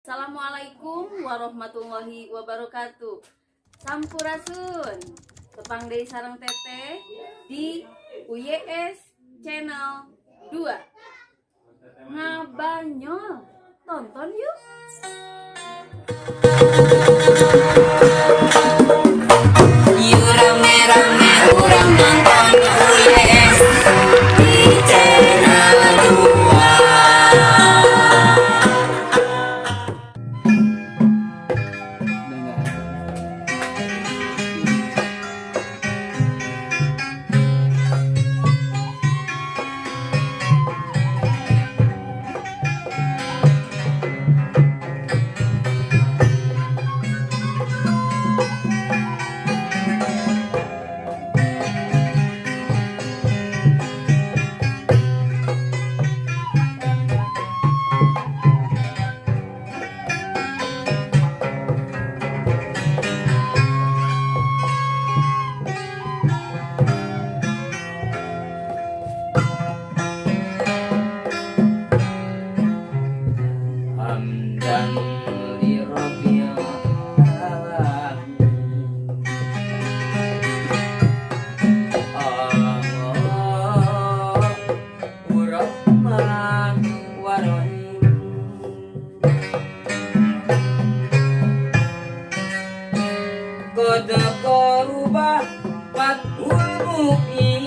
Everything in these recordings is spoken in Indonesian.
Assalamualaikum warahmatullahi wabarakatuh. Sampurasun, tepang deui sareng teteh di UYS Channel 2. Ngabanyol, tonton yuk. Yuk rame-rame urang nonton UYS di Channel 2. Hamdan li rabbil alamin. Allahu Rahman wa Rahim. Qad qaruba fathul mubin.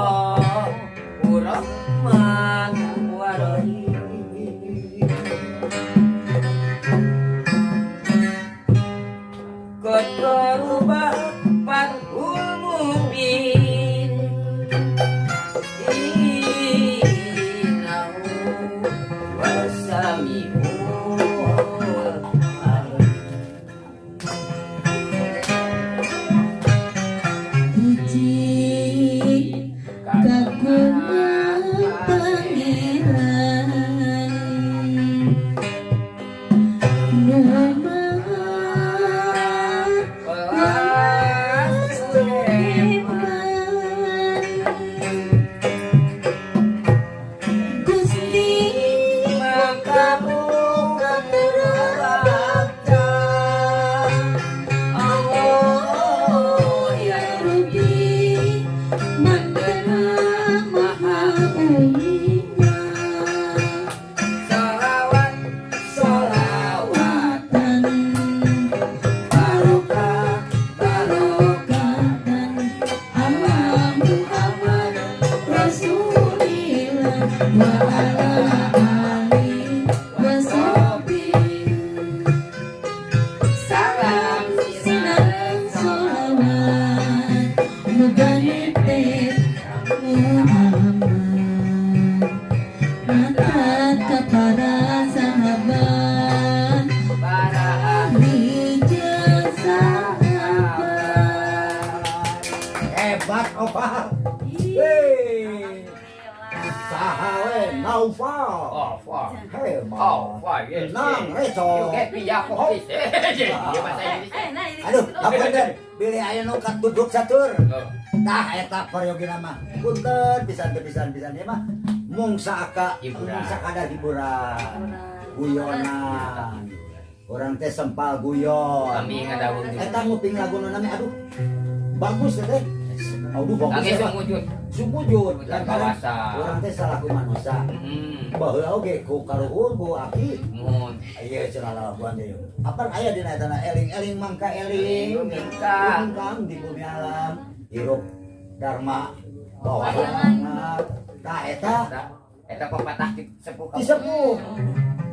Allahu Rahman wa Rahim. Qad qaruba fathul mubin. Innahu wasami'ul alim. Gusti makabu Naufal. Ih, Hei. alhamdulillah. Saha we Naufal. Oh, wah. Hei, Oh, wah, yes. Nang, yes. reco. You get me ya, fokus. Dia bahasa Inggris. Nah ini Aduh, kapunten. Bilih aya nu kat duduk satur. Oh. Tah eta periogina mah. Punten pisan ieu mah mung saaka Hiburan. mung sakadar hiburan. Guyonan. Orang teh sempal guyon. Kami ngadaung juga. Eta nguping lagu nami aduh. Bagus teh. Aduh bagus. Kami ya, Pak. sumujud. Sumujud Dan kadang kawasan. orang teh salaku manusia. Baheula oge ku karuhun ku aki. Mun. Ieu cenah laguan deui. Apa aya dina eta eling-eling mangka eling. Mingka. Mingkang di bumi alam. Hirup dharma bawa Bayangan. hangat. Tah eta Eta pepatah sepuh. disepuh.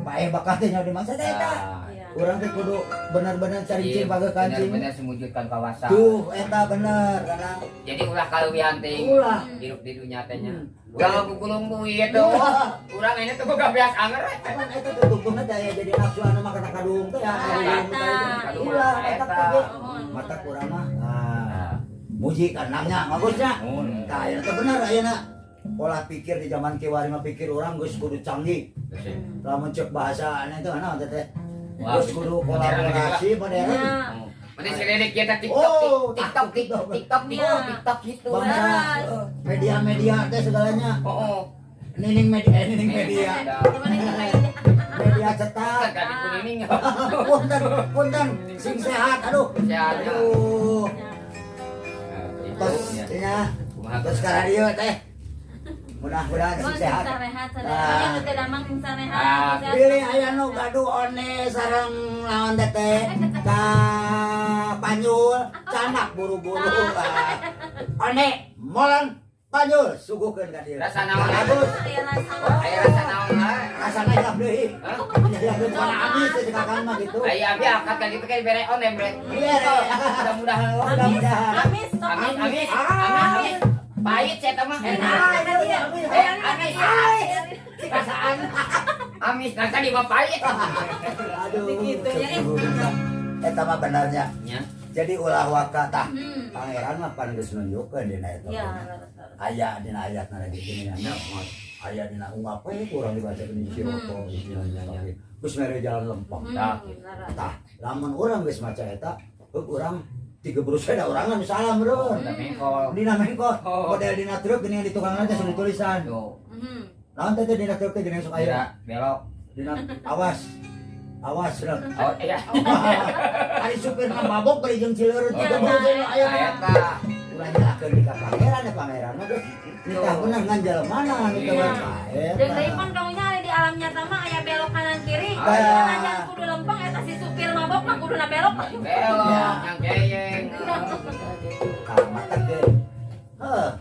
Bae bakat teh nya di masa teh eta. Iya. Urang teh kudu bener-bener cari cing page kancing. Benar-benar semujudkan kawasan. Tuh eta bener kadang. Jadi ulah kaleuwihan teh. Ulah. Hidup di dunia teh nya. Hmm. Ulah ngabukulung bui itu. Urang ini tuh boga beas anger. Kan eta teh tungtungna daya jadi nafsu anu makan kadung teh ya. Eta. Ulah eta Eta. teh. Mata kurang mah. Nah, muji kan namanya bagusnya. Mun. Tah eta bener ayeuna. Pola pikir di zaman kiwari mah pikir orang geus kudu canggih. Lamun cek bahasa itu naon teh teh. Wah, Geus kudu kolaborasi modern. Nah, Mana si Dedek kita Oh, TikTok gitu. Bangsa media-media teh segalanya. Oh, Nining media. gimana itu kayak Media cetak. kan kuning. Punten sing sehat aduh. Sehat. Aduh. Terus nya terus radio teh. Mudah-mudahan sing sehat. sarehat Ah. sarehat nu teh damang sing Ah, sarehat Pilih aya nu gaduh one sareng lawan teh ka Panyul canak buru-buru. One molan Panyul suguhkeun ka dieu. Rasa naon? Bagus. aya rasa Aya rasa naon lah. Rasana hilap deui. Hah? Hilap deui kana abis teh kakang mah gitu. Aya abi akad kan gitu kan bere on bre. Bere. Mudah-mudahan. Mudah-mudahan. amis sok Amin, amin, Ah. amin. Pahit saya mah. Amis. Perasaan. Amis nanti di mah pahit. Aduh. Begitu, ya. Eta mah benernya. Nya. Jadi ulah waka tah. Hmm. Pangeran mah pan geus nunjukkeun dina eta. ya Aya dina ayatna lagi gini nya. Aya dina ungap we kurang dibaca di Ciroto istilahnya. Geus mere jalan lempeng. Tah, lamun urang geus maca eta, urang tiga beruseda urangan salam bro. Dina mengko, model dina truk gini di tukang nanti sudah tulisan. Yo. Naon teh dina truk teh gini sok aya. Belok. Dina awas. Awas rek. Oh iya. Ari supir mah mabok bari jeung cileur Ya, tiga ya, beruseda aya. Eta. Urang nyalakeun di ka pangeran ya pangeran mah geus. Nikah beunang ngan jalemana nikah Iya. bae. dan dari pun kamu nyari di alam nyata mah aya belok kanan kiri Ah, iya. jangan kudu lempeng eta si supir mabok mah kudu na belok Belok yang keyeng. Kamata ge.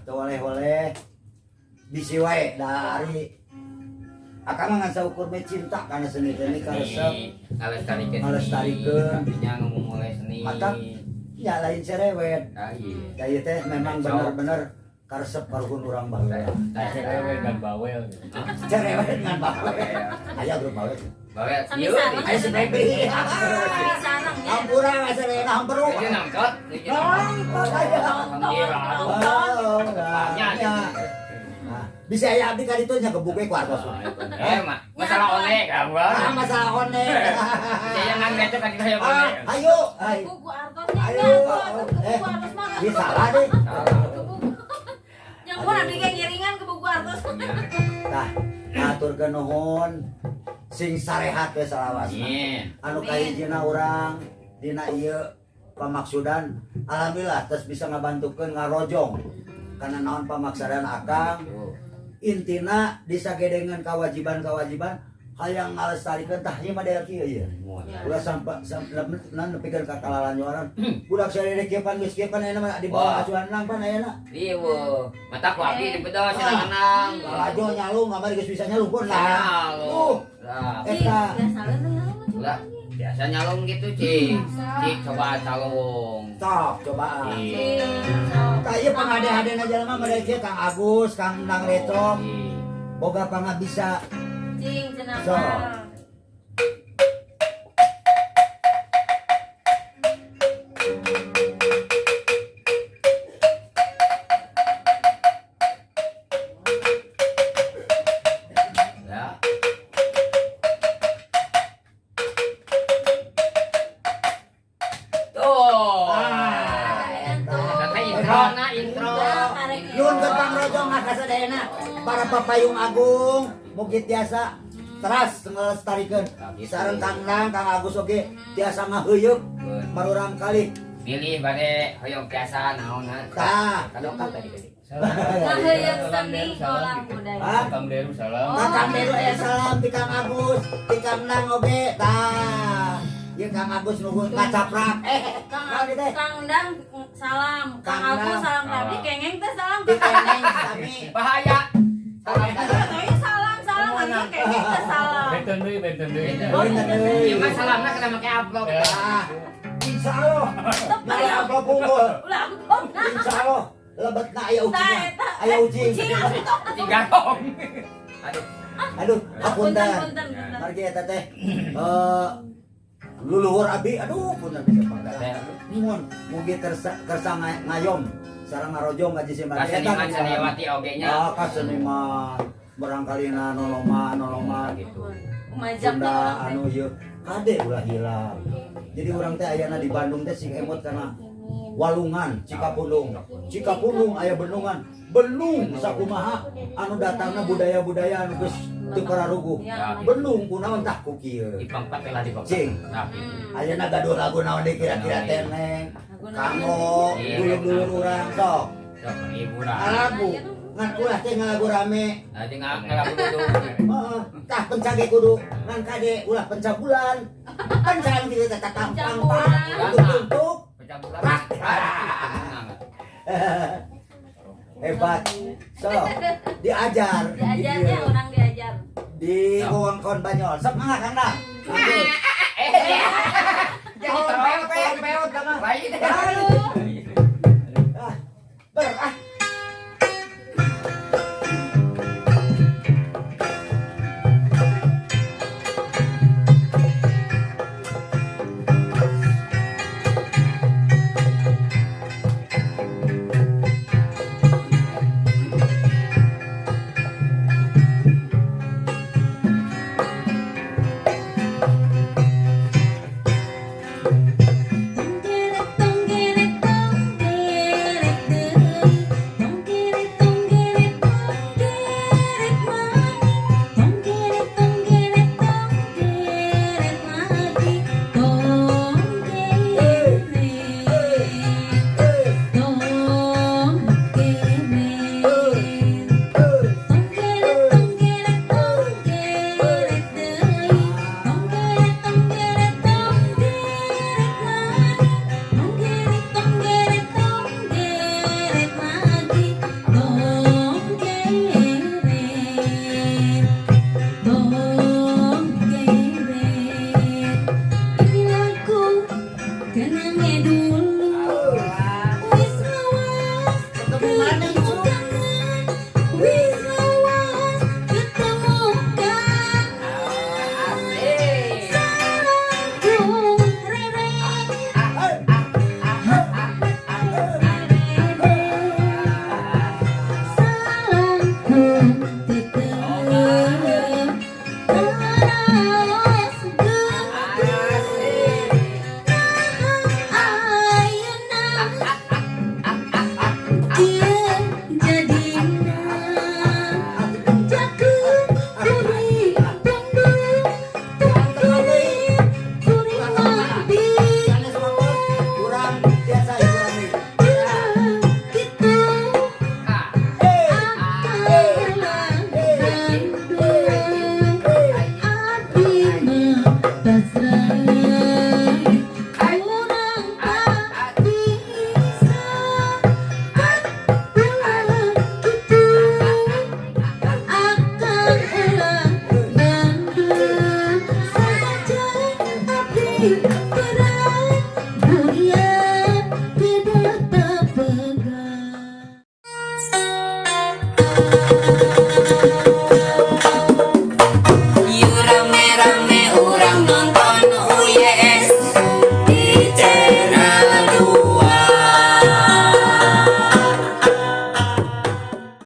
Toleh-oleh bisi wae dari akang mah ngan saukur bae cinta kana seni teh karesep Ngalestarikeun. Artinya ngomong mulai seni. Mata. ya lain cerewet. Ah, iya. Da ieu teh memang bener-bener karesep karuhun urang baheula. Cerewet dan bawel. Cerewet ngan bawel. Aya grup bawel. Bawel. Sami Iya. sareng. Aya si Febri. sarang ya Ampura asal hampuru. Itu nangkot. Nangkot aya. Nah, bisa aya abdi ka ditu nya gebuke ku artos. Mak, masalah one kamu. Masalah one. Saya nang beto kan kita yang Ah, one. ayo, ayo. buku artosnya Ayo. buku artos mah Bisa salah deh. yang gua abdi kayak ngiringan ke buku artos Tah, ngaturkeun nuhun sing sarehat we salawasna. Amin. Anu kahijina urang dina ieu pamaksudan alhamdulillah terus bisa ngabantukeun ngarojong karena naon pamaksadan akang intina disagedengan kewajiban-kewajiban hayang ngalestarikeun tah ieu mah daerah kieu ieu. Ulah sampai nepikeun ka kalalanyoran. Budak sadede kieu pan geus kieu pan ayeuna mah di bawah asuhan lang pan ayeuna. Iya, wo. Mata ku abdi di bedo cenah menang. Kalajo nyalung ngamari geus bisa nyalung pun lah. Nyalung. Lah, Eta udah biasa nyalung gitu, Cik. Cik coba calung. sok cobaan. Iya. Tah ieu pangade-hadena jelema model kieu Kang Agus, Kang Nang Recong. Boga pangabisa. cing cenah So. mah. para papayung agung mugi tiasa teras ngelestarikeun sareng Kang Nang Kang Agus oge tiasa ngaheuyeup marurang kali pilih bade hoyong tiasa naonna tah kadokang tadi Ngaheuyeup seni olah budaya. ah Kang Deru salam. Kang Deru salam ti Kang Agus ti Kang Nang oge tah ieu Kang Agus nuhun kacaprak Kang Dang salam, Kang Kang Agus Dang. salam tadi, Kengeng teh salam ti ke Kang Keneng Dang. sami bahaya Tapi salam aja Kengeng teh salam. Benten deui. ieu mah salamna kana make amplop ah insyaallah nari amplop unggul Ulah ampun. insyaallah lebetna aya ujinya aya uji tiga dong aduh hapunten Punten. margi eta teh luluhur abi aduh punten bisa pangdara mun mugi kersa ngayom sareng ngarojong ngaji si Madi kaseniman seniwati oge nya ah kaseniman barangkalina noloma gitu Majak Sunda teh anu ieu kade ulah hilang jadi urang teh ayana di Bandung teh sing emot kana Walungan Cikapundung aya bendungan Benung sakumaha anu datangna budaya-budaya anu geus teu pararuguh Benung kunaon tah ku kieu dipangpat lah dipangpat Cing. nah gitu ayeuna gaduh lagu naon deui kira-kira teh neng kanggo dulur-dulur urang sok sok hiburan lagu ngan ulah teh ngalagu rame aja ngelaku dulu heeh tah pencage kudu ngan kade ulah pencabulan pencan kieu teh tampang untuk pecah bulan hebat so diajar diajarnya orang diajar. di wewengkon Banyol sok mangga Kang Dang jadi terpeot baik deh ber Pasrah